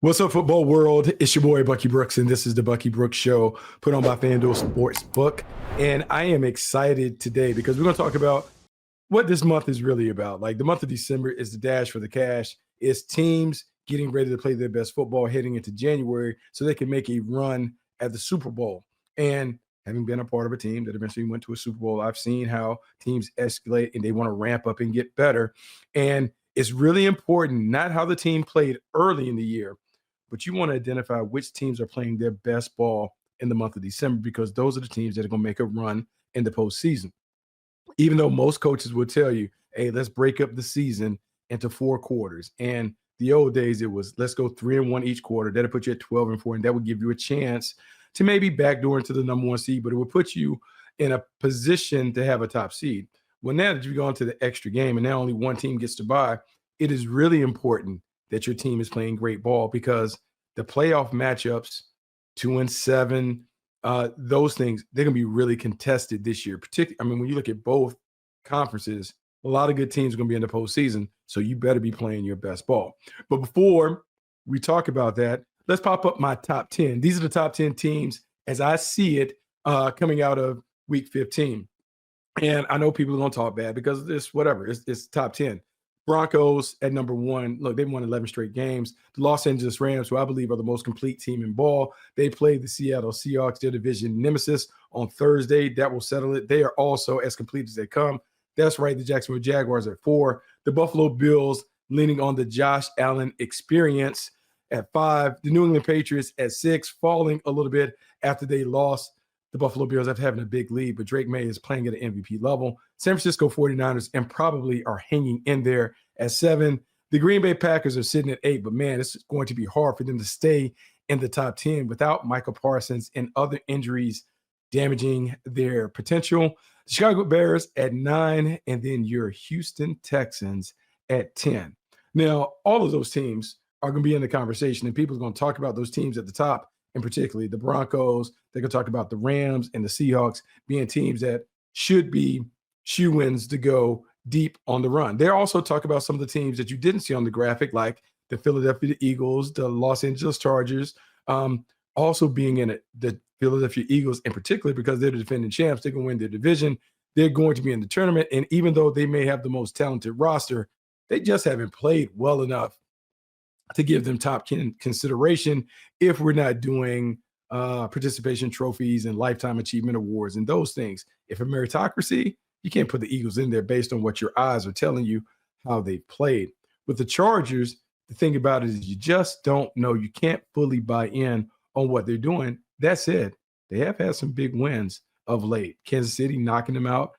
What's up, football world? It's your boy, Bucky Brooks, and this is the Bucky Brooks Show put on by FanDuel Sportsbook. And I am excited today because we're going to talk about what this month is really about. Like, the month of December is the dash for the cash. It's teams getting ready to play their best football heading into January so they can make a run at the Super Bowl. And having been a part of a team that eventually went to a Super Bowl, I've seen how teams escalate and they want to ramp up and get better. And it's really important, not how the team played early in the year, but you want to identify which teams are playing their best ball in the month of December, because those are the teams that are going to make a run in the postseason. Even though most coaches will tell you, hey, let's break up the season into 4 quarters. And the old days, it was let's go 3-1 each quarter. That'll put you at 12-4, and that would give you a chance to maybe backdoor into the number 1 seed, but it would put you in a position to have a top seed. Well, now that you've gone to the extra game and now only one team gets to bye, it is really important that your team is playing great ball, because the playoff matchups, 2-7, those things, they're going to be really contested this year. Particularly, I mean, when you look at both conferences, a lot of good teams are going to be in the postseason, so you better be playing your best ball. But before we talk about that, let's pop up my top 10. These are the top 10 teams as I see it coming out of Week 15. And I know people are going to talk bad because it's whatever. It's top 10. Broncos at number 1. Look, they've won 11 straight games. The Los Angeles Rams, who I believe are the most complete team in ball, they played the Seattle Seahawks, their division nemesis, on Thursday. That will settle it. They are also as complete as they come. That's right, the Jacksonville Jaguars at 4. The Buffalo Bills, leaning on the Josh Allen experience, at 5. The New England Patriots at 6, falling a little bit after they lost the Buffalo Bills after having a big lead, but Drake May is playing at an MVP level. San Francisco 49ers and probably are hanging in there at 7. The Green Bay Packers are sitting at 8, but man, it's going to be hard for them to stay in the top 10 without Michael Parsons and other injuries damaging their potential. The Chicago Bears at 9, and then your Houston Texans at 10. Now, all of those teams are going to be in the conversation, and people are going to talk about those teams at the top, and particularly the Broncos. They're going to talk about the Rams and the Seahawks being teams that should be shoo-ins to go deep on the run. They also talk about some of the teams that you didn't see on the graphic, like the Philadelphia Eagles, the Los Angeles Chargers, also being in it. The Philadelphia Eagles in particular, because they're the defending champs, they're going to win their division. They're going to be in the tournament, and even though they may have the most talented roster, they just haven't played well enough to give them top consideration if we're not doing participation trophies and lifetime achievement awards and those things. If a meritocracy, you can't put the Eagles in there based on what your eyes are telling you how they played. With the Chargers, the thing about it is you just don't know. You can't fully buy in on what they're doing. That said, they have had some big wins of late. Kansas City knocking them out,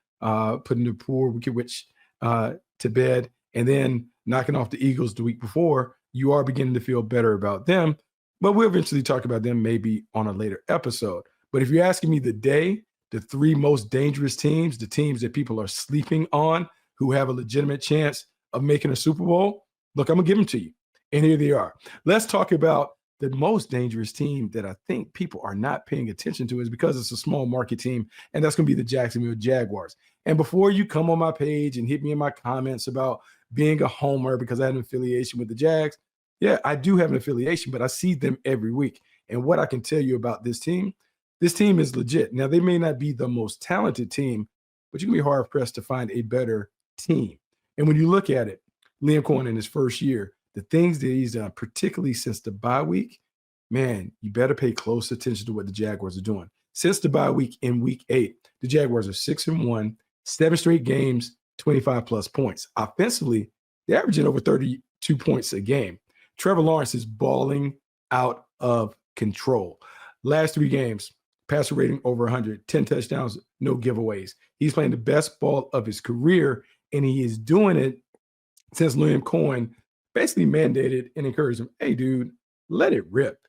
putting the poor Wicked Witch to bed, and then knocking off the Eagles the week before. You are beginning to feel better about them, but we'll eventually talk about them maybe on a later episode. But if you're asking me the 3 most dangerous teams, the teams that people are sleeping on who have a legitimate chance of making a Super Bowl, look, I'm going to give them to you. And here they are. Let's talk about the most dangerous team that I think people are not paying attention to, is because it's a small market team, and that's going to be the Jacksonville Jaguars. And before you come on my page and hit me in my comments about being a homer because I had an affiliation with the Jags, yeah, I do have an affiliation, but I see them every week. And what I can tell you about this team is legit. Now, they may not be the most talented team, but you can be hard-pressed to find a better team. And when you look at it, Liam Cohen in his first year, the things that he's done, particularly since the bye week, man, you better pay close attention to what the Jaguars are doing. Since the bye week in Week 8, the Jaguars are 6-1, 7 straight games, 25-plus points. Offensively, they're averaging over 32 points a game. Trevor Lawrence is balling out of control. Last 3 games, passer rating over 100, 10 touchdowns, no giveaways. He's playing the best ball of his career, and he is doing it since Liam Cohen basically mandated and encouraged him, hey, dude, let it rip.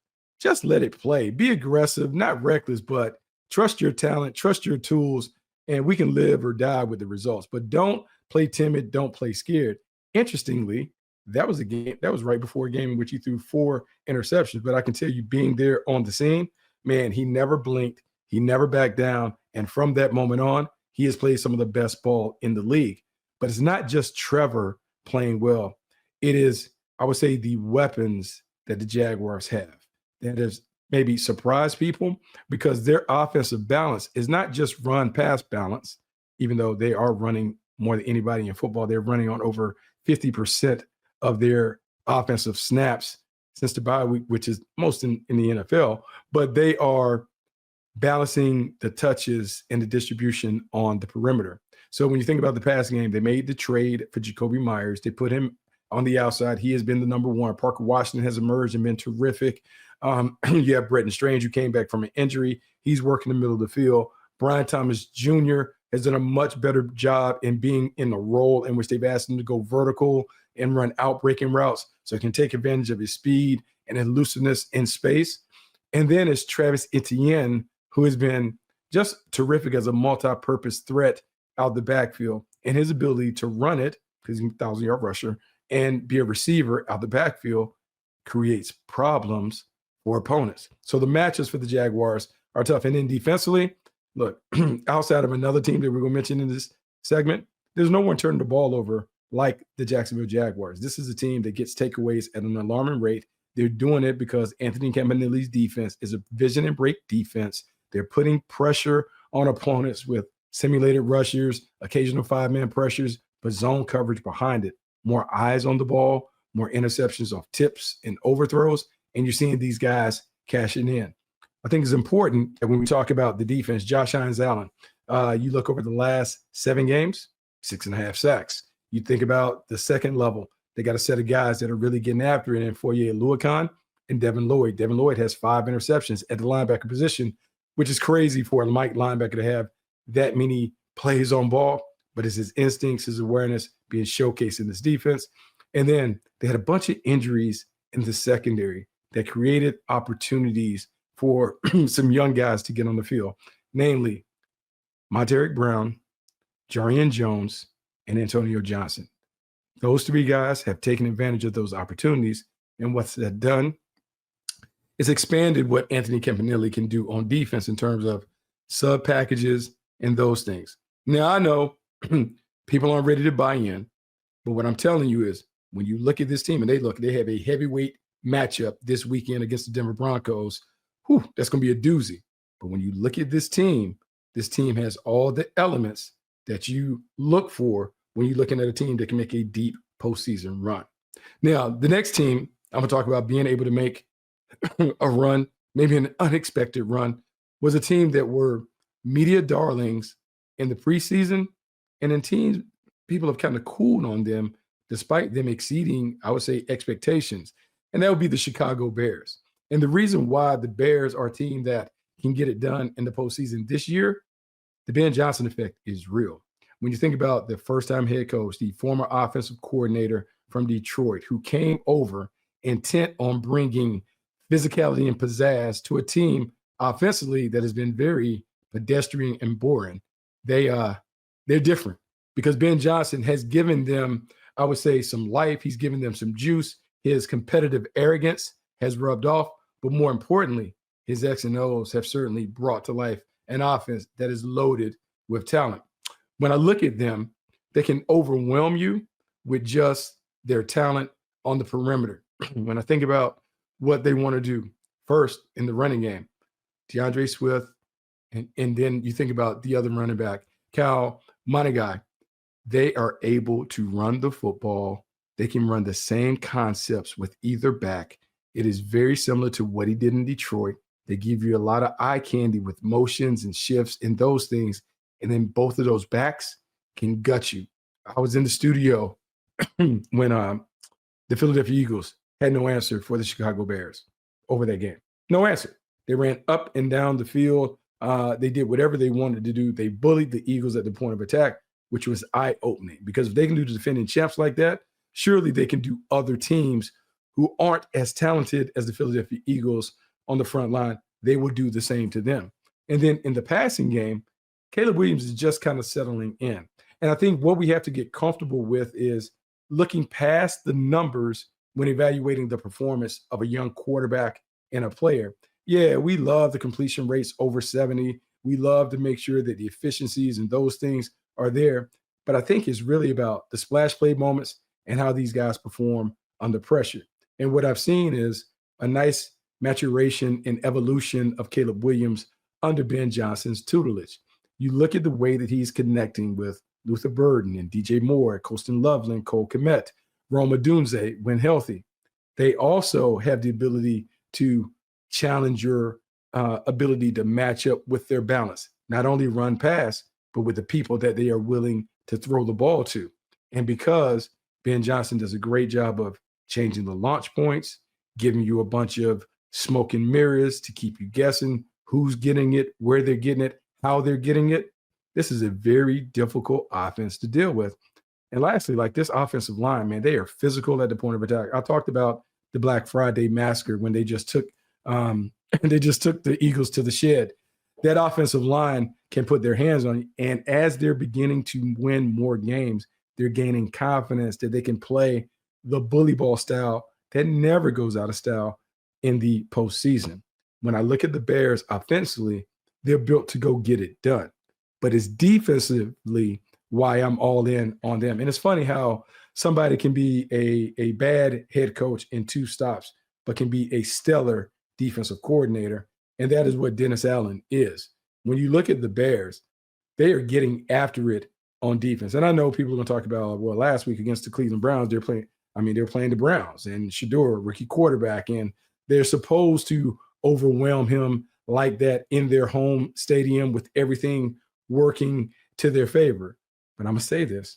Just let it play. Be aggressive, not reckless, but trust your talent, trust your tools, and we can live or die with the results. But don't play timid, don't play scared. Interestingly, that was a game that was right before a game in which he threw 4 interceptions. But I can tell you, being there on the scene, man, he never blinked. He never backed down. And from that moment on, he has played some of the best ball in the league. But it's not just Trevor playing well. It is, I would say, the weapons that the Jaguars have that has maybe surprised people because their offensive balance is not just run-pass balance, even though they are running more than anybody in football. They're running on over 50% of their offensive snaps since the bye week, which is most in the NFL, but they are balancing the touches and the distribution on the perimeter. So when you think about the passing game, they made the trade for Jacoby Myers. They put him on the outside. He has been the number one. Parker Washington has emerged and been terrific. You have Bretton Strange, who came back from an injury. He's working the middle of the field. Brian Thomas Jr. has done a much better job in being in the role in which they've asked him to go vertical and run out-breaking routes so he can take advantage of his speed and elusiveness in space. And then it's Travis Etienne, who has been just terrific as a multi-purpose threat out the backfield, and his ability to run it, because he's a 1,000-yard rusher, and be a receiver out the backfield creates problems for opponents. So the matchups for the Jaguars are tough. And then defensively, look, outside of another team that we're going to mention in this segment, there's no one turning the ball over like the Jacksonville Jaguars. This is a team that gets takeaways at an alarming rate. They're doing it because Anthony Campanelli's defense is a vision and break defense. They're putting pressure on opponents with simulated rushers, occasional five-man pressures, but zone coverage behind it. More eyes on the ball, more interceptions off tips and overthrows, and you're seeing these guys cashing in. I think it's important that when we talk about the defense, Josh Hines-Allen, you look over the last 7 games, 6.5 sacks. You think about the second level, they got a set of guys that are really getting after it in Foye Oluokun and Devin Lloyd. Devin Lloyd has 5 interceptions at the linebacker position, which is crazy for a Mike linebacker to have that many plays on ball, but it's his instincts, his awareness being showcased in this defense. And then they had a bunch of injuries in the secondary that created opportunities for some young guys to get on the field, namely Monteric Brown, Jarian Jones, and Antonio Johnson. Those 3 guys have taken advantage of those opportunities, and what's that done? It's expanded what Anthony Campanelli can do on defense in terms of sub packages and those things. Now, I know people aren't ready to buy in, but what I'm telling you is when you look at this team and they have a heavyweight matchup this weekend against the Denver Broncos, that's going to be a doozy. But when you look at this team has all the elements that you look for when you're looking at a team that can make a deep postseason run. Now, the next team I'm going to talk about being able to make a run, maybe an unexpected run, was a team that were media darlings in the preseason, and in teams, people have kind of cooled on them despite them exceeding, I would say, expectations. And that would be the Chicago Bears. And the reason why the Bears are a team that can get it done in the postseason this year, the Ben Johnson effect is real. When you think about the first-time head coach, the former offensive coordinator from Detroit, who came over intent on bringing physicality and pizzazz to a team offensively that has been very pedestrian and boring, they're different because Ben Johnson has given them, I would say, some life. He's given them some juice. His competitive arrogance has rubbed off, but more importantly, his X and O's have certainly brought to life an offense that is loaded with talent. When I look at them, they can overwhelm you with just their talent on the perimeter. When I think about what they want to do, first in the running game, DeAndre Swift, and then you think about the other running back, Cal Monagai. They are able to run the football. They can run the same concepts with either back. It is very similar to what he did in Detroit. They give you a lot of eye candy with motions and shifts and those things. And then both of those backs can gut you. I was in the studio when the Philadelphia Eagles had no answer for the Chicago Bears over that game. No answer. They ran up and down the field. They did whatever they wanted to do. They bullied the Eagles at the point of attack, which was eye-opening. Because if they can do the defending champs like that, surely they can do other teams who aren't as talented as the Philadelphia Eagles on the front line. They will do the same to them. And then in the passing game, Caleb Williams is just kind of settling in. And I think what we have to get comfortable with is looking past the numbers when evaluating the performance of a young quarterback and a player. Yeah, we love the completion rates over 70. We love to make sure that the efficiencies and those things are there. But I think it's really about the splash play moments and how these guys perform under pressure. And what I've seen is a nice maturation and evolution of Caleb Williams under Ben Johnson's tutelage. You look at the way that he's connecting with Luther Burden and DJ Moore, Colston Loveland, Cole Kmet, Roma Dunze when healthy. They also have the ability to challenge your ability to match up with their balance, not only run pass, but with the people that they are willing to throw the ball to. And because Ben Johnson does a great job of changing the launch points, giving you a bunch of smoke and mirrors to keep you guessing who's getting it, where they're getting it, how they're getting it, this is a very difficult offense to deal with. And lastly, like this offensive line, man, they are physical at the point of attack. I talked about the Black Friday massacre when they just took the Eagles to the shed. That offensive line can put their hands on you. And as they're beginning to win more games, they're gaining confidence that they can play the bully ball style that never goes out of style in the postseason. When I look at the Bears offensively, they're built to go get it done. But it's defensively why I'm all in on them. And it's funny how somebody can be a bad head coach in 2 stops, but can be a stellar defensive coordinator. And that is what Dennis Allen is. When you look at the Bears, they are getting after it on defense. And I know people are going to talk about, well, last week against the Cleveland Browns, they're playing the Browns and Shador, rookie quarterback, and they're supposed to overwhelm him like that in their home stadium with everything working to their favor. But I'm going to say this.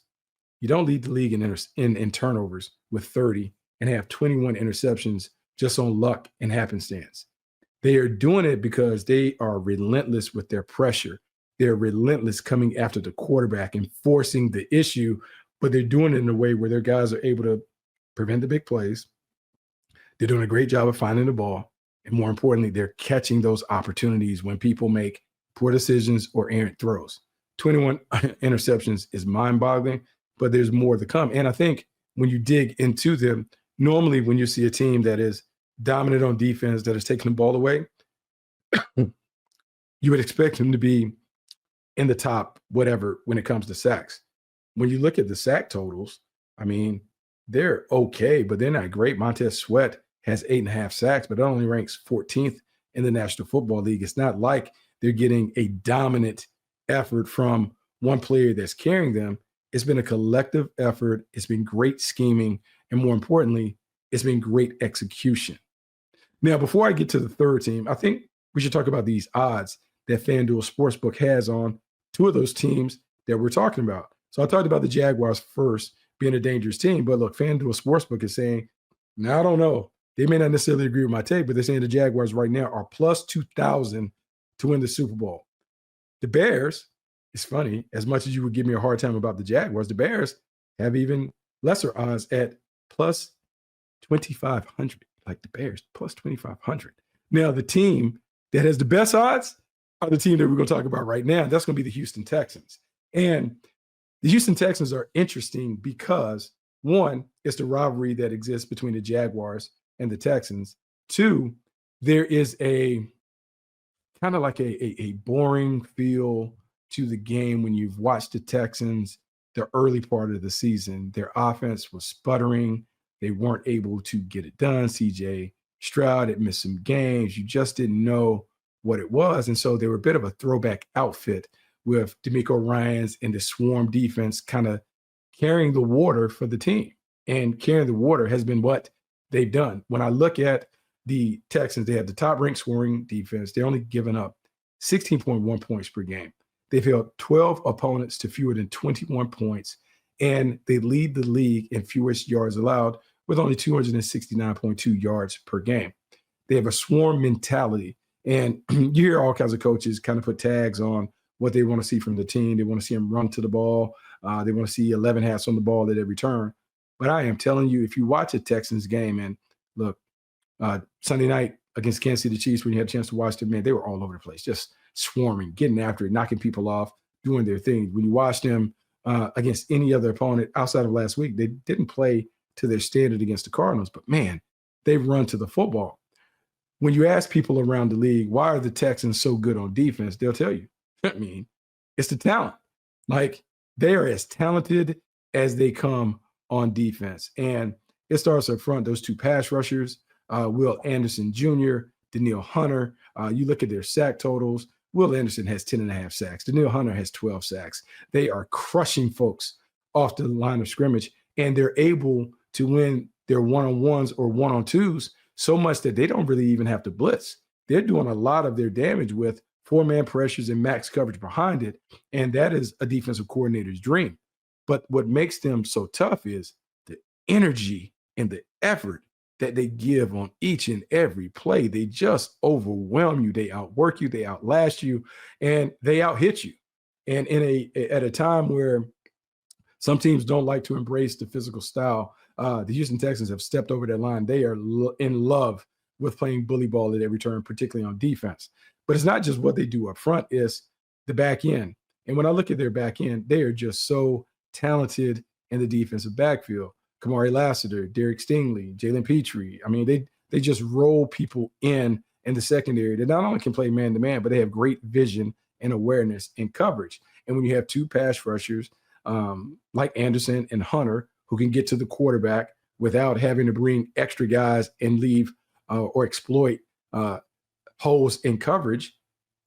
You don't lead the league in turnovers with 30 and have 21 interceptions just on luck and happenstance. They are doing it because they are relentless with their pressure. They're relentless coming after the quarterback and forcing the issue, but they're doing it in a way where their guys are able to prevent the big plays. They're doing a great job of finding the ball. And more importantly, they're catching those opportunities when people make poor decisions or errant throws. 21 interceptions is mind-boggling, but there's more to come. And I think when you dig into them, normally when you see a team that is dominant on defense, that is taking the ball away, you would expect them to be in the top whatever when it comes to sacks. When you look at the sack totals, I mean, they're okay, but they're not great. Montez Sweat has 8.5 sacks, but it only ranks 14th in the National Football League. It's not like they're getting a dominant effort from one player that's carrying them. It's been a collective effort. It's been great scheming. And more importantly, it's been great execution. Now, before I get to the third team, I think we should talk about these odds that FanDuel Sportsbook has on 2 of those teams that we're talking about. So I talked about the Jaguars first being a dangerous team, but look, FanDuel Sportsbook is saying, now I don't know. They may not necessarily agree with my take, but they're saying the Jaguars right now are plus 2,000 to win the Super Bowl. The Bears, it's funny, as much as you would give me a hard time about the Jaguars, the Bears have even lesser odds at plus 2,500, like the Bears, plus 2,500. Now, the team that has the best odds are the team that we're going to talk about right now. That's going to be the Houston Texans. And the Houston Texans are interesting because, 1, it's the rivalry that exists between the Jaguars and the Texans. 2, there is a kind of like a boring feel to the game when you've watched the Texans the early part of the season. Their offense was sputtering. They weren't able to get it done. CJ Stroud had missed some games. You just didn't know what it was. And so they were a bit of a throwback outfit with DeMeco Ryans and the swarm defense kind of carrying the water for the team. And carrying the water has been what they've done. When I look at the Texans, they have the top ranked scoring defense. They're only giving up 16.1 points per game. They've held 12 opponents to fewer than 21 points, and they lead the league in fewest yards allowed with only 269.2 yards per game. They have a swarm mentality, and you hear all kinds of coaches kind of put tags on what they want to see from the team. They want to see them run to the ball. They want to see 11 hats on the ball at every turn. But I am telling you, if you watch a Texans game, and look, Sunday night against Kansas City Chiefs, when you had a chance to watch them, man, they were all over the place, just swarming, getting after it, knocking people off, doing their thing. When you watch them against any other opponent outside of last week, they didn't play to their standard against the Cardinals, but man, they run to the football. When you ask people around the league, why are the Texans so good on defense? They'll tell you, I mean, it's the talent. Like, they are as talented as they come on defense. And it starts up front, those 2 pass rushers. Will Anderson Jr., Danielle Hunter. You look at their sack totals. Will Anderson has 10.5 sacks. Danielle Hunter has 12 sacks. They are crushing folks off the line of scrimmage, and they're able to win their one-on-ones or one-on-twos so much that they don't really even have to blitz. They're doing a lot of their damage with four-man pressures and max coverage behind it, and that is a defensive coordinator's dream. But what makes them so tough is the energy and the effort that they give on each and every play. They just overwhelm you. They outwork you. They outlast you, and they outhit you. And at a time where some teams don't like to embrace the physical style, the Houston Texans have stepped over that line. They are in love with playing bully ball at every turn, particularly on defense. But it's not just what they do up front, it's the back end. And when I look at their back end, they are just so talented in the defensive backfield. Kamari Lassiter, Derek Stingley, Jalen Petrie. I mean, they just roll people in the secondary that not only can play man-to-man, but they have great vision and awareness and coverage. And when you have two pass rushers like Anderson and Hunter who can get to the quarterback without having to bring extra guys and leave or exploit holes in coverage,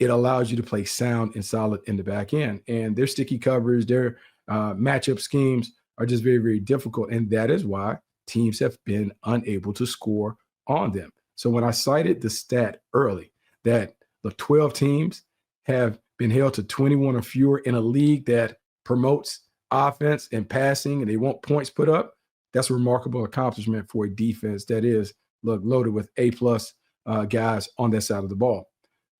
it allows you to play sound and solid in the back end. And their sticky covers, their matchup schemes are just very, very difficult. And that is why teams have been unable to score on them. So when I cited the stat early that the 12 teams have been held to 21 or fewer in a league that promotes offense and passing, and they want points put up, that's a remarkable accomplishment for a defense that is loaded with A-plus guys on that side of the ball.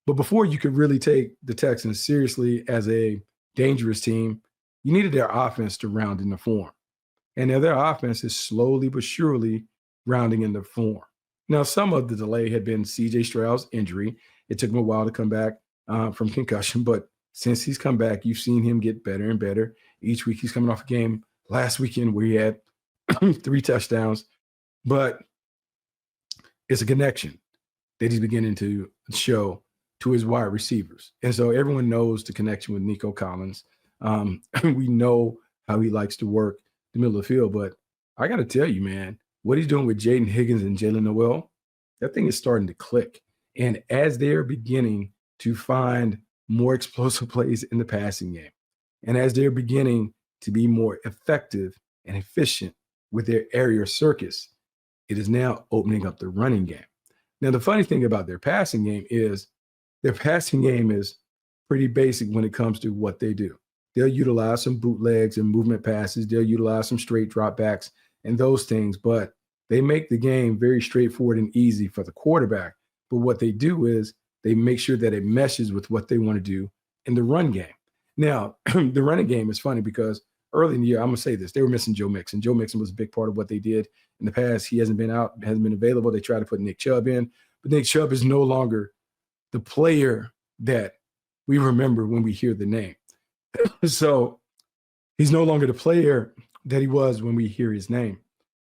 But before you could really take the Texans seriously as a dangerous team, you needed their offense to round into form. And now their offense is slowly but surely rounding into form. Now, some of the delay had been C.J. Stroud's injury. It took him a while to come back from concussion, but since he's come back, you've seen him get better and better. Each week he's coming off a game last weekend where he had 3 touchdowns. But it's a connection that he's beginning to show to his wide receivers. And so everyone knows the connection with Nico Collins. We know how he likes to work the middle of the field, but I got to tell you, man, what he's doing with Jaden Higgins and Jalen Noel, that thing is starting to click. And as they're beginning to find more explosive plays in the passing game, and as they're beginning to be more effective and efficient with their area circus, it is now opening up the running game. Now, the funny thing about their passing game is pretty basic when it comes to what they do. They'll utilize some bootlegs and movement passes. They'll utilize some straight dropbacks and those things, but they make the game very straightforward and easy for the quarterback. But what they do is they make sure that it meshes with what they want to do in the run game. Now, the running game is funny because early in the year, I'm going to say this, they were missing Joe Mixon. Joe Mixon was a big part of what they did in the past. He hasn't been out, hasn't been available. They tried to put Nick Chubb in, but Nick Chubb is no longer the player that we remember when we hear the name. So he's no longer the player that he was when we hear his name.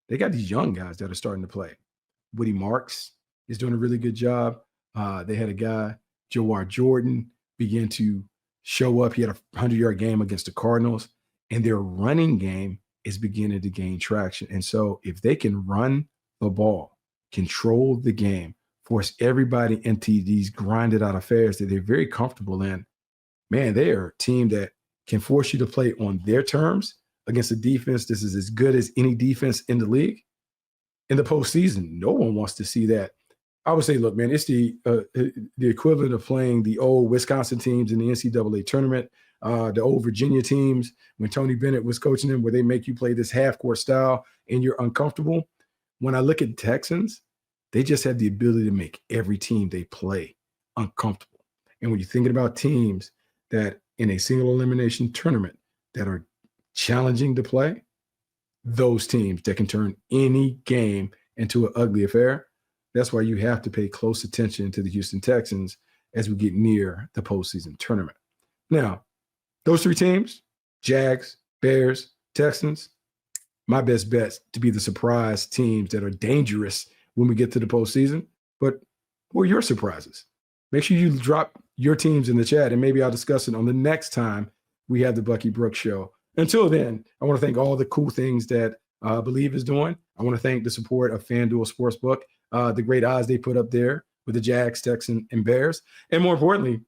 They got these young guys that are starting to play. Woody Marks is doing a really good job. They had a guy, Jawar Jordan, begin to show up. He had a 100-yard game against the Cardinals, and their running game is beginning to gain traction. And so if they can run the ball, control the game, force everybody into these grinded out affairs that they're very comfortable in, man, they are a team that can force you to play on their terms against a defense. This is as good as any defense in the league. In the postseason, no one wants to see that. I would say, look, man, it's the equivalent of playing the old Wisconsin teams in the NCAA tournament, the old Virginia teams when Tony Bennett was coaching them, where they make you play this half-court style and you're uncomfortable. When I look at Texans, they just have the ability to make every team they play uncomfortable. And when you're thinking about teams that in a single elimination tournament that are challenging to play, those teams that can turn any game into an ugly affair, that's why you have to pay close attention to the Houston Texans as we get near the postseason tournament. Now, those 3 teams, Jags, Bears, Texans, my best bets to be the surprise teams that are dangerous when we get to the postseason. But who are your surprises? Make sure you drop your teams in the chat, and maybe I'll discuss it on the next time we have the Bucky Brooks Show. Until then, I want to thank all the cool things that Bleav is doing. I want to thank the support of FanDuel Sportsbook. the great odds they put up there with the Jags, Texans, and Bears. And more importantly,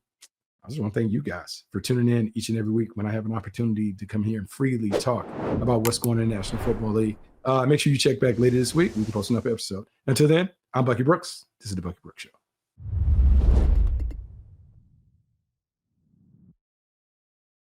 I just want to thank you guys for tuning in each and every week when I have an opportunity to come here and freely talk about what's going on in the National Football League. Make sure you check back later this week. We can post another episode. Until then, I'm Bucky Brooks. This is the Bucky Brooks Show.